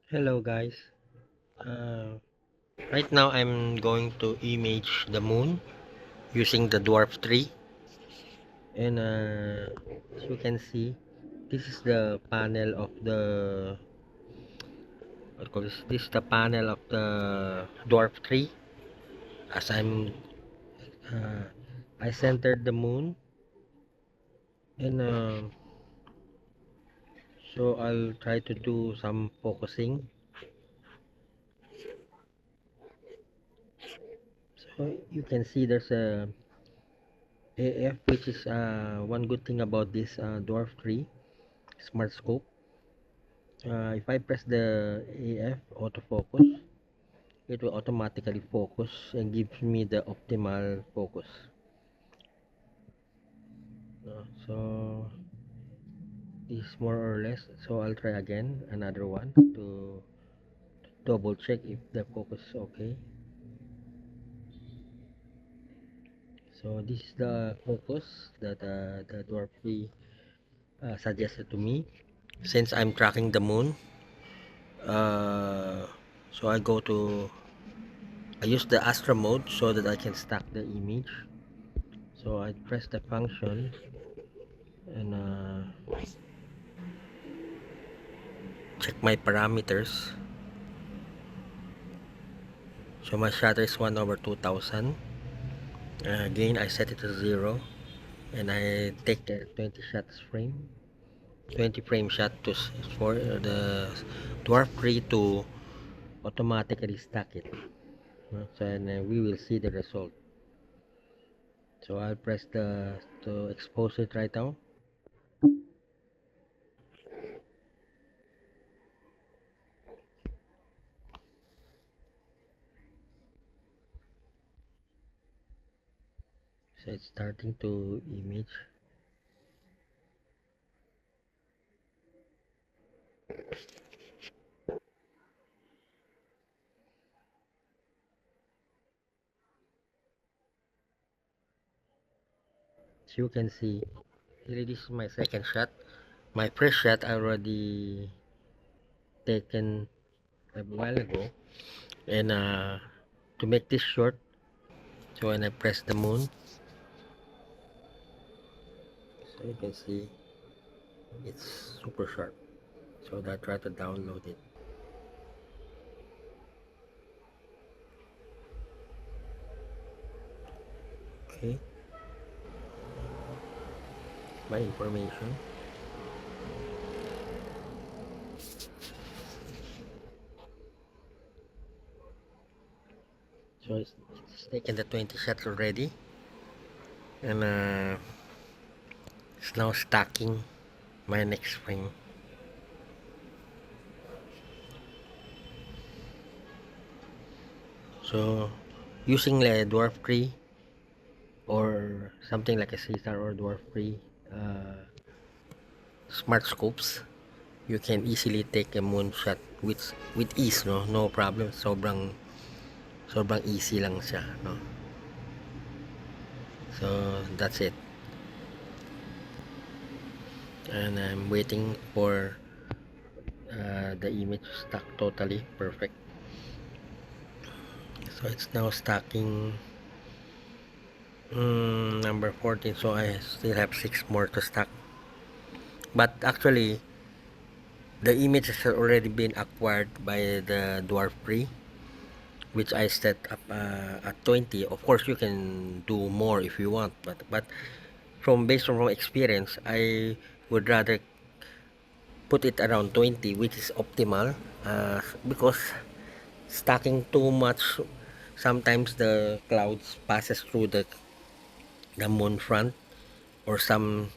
Hello guys. Uh, right now I'm going to image the moon using the dwarf tree, and as you can see, this is the panel of the what call this is the panel of the dwarf tree. As uh, I centered the moon, and so I'll try to do some focusing. So you can see there's a AF, which is one good thing about this dwarf tree smart scope. If I press the AF autofocus, it will automatically focus and gives me the optimal focus. So this is more or less. So I'll try again another one to double check if the focus is okay. So this is the focus that the dwarf tree suggested to me. Since I'm tracking the moon, uh, so I use the Astra mode so that I can stack the image. So I press the function, and check my parameters. So my shutter is 1 over 2000. Again, I set it to 0, and I take the 20 frame shot for the dwarf tree to automatically stack it. So and we will see the result. So I'll press the to expose it right now. So it's starting to image. So you can see, here this is my second shot. My first shot I already taken a while ago, and to make this short, so when I press the moon, so you can see it's super sharp. So I try to download it. Okay, my information. So it's taken the 20 shots already, and it's now stacking my next frame. So using the dwarf tree or something like a Caesar or dwarf tree smart scopes, you can easily take a moonshot with ease, no problem. Sobrang easy lang siya, no. So that's it, and I'm waiting for the image to stack totally perfect. So it's now stacking, number 14, so I still have 6 more to stack, but actually the image has already been acquired by the dwarf tree, which I set up at 20. Of course you can do more if you want, but based from experience, I would rather put it around 20, which is optimal, because stacking too much, sometimes the clouds passes through the moon front, or some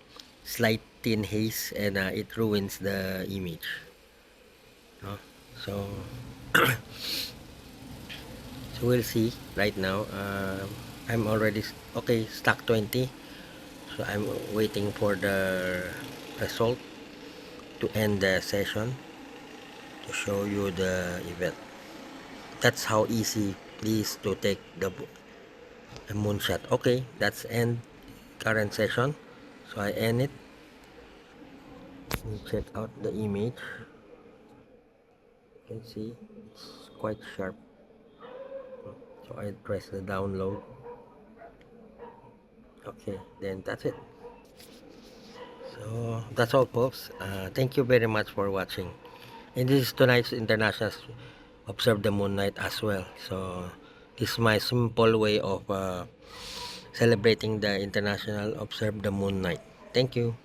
slight thin haze, and it ruins the image, no? So so we'll see right now. I'm already okay, stack 20, so I'm waiting for the result to end the session to show you the event. That's how easy it is to take the moonshot. Okay, that's end current session, so I end it. Let me check out the image. You can see it's quite sharp. So I press the download. Okay, then that's it. So that's all, folks. Thank you very much for watching. And this is tonight's International Observe the Moon Night as well. So this is my simple way of celebrating the International Observe the Moon Night. Thank you.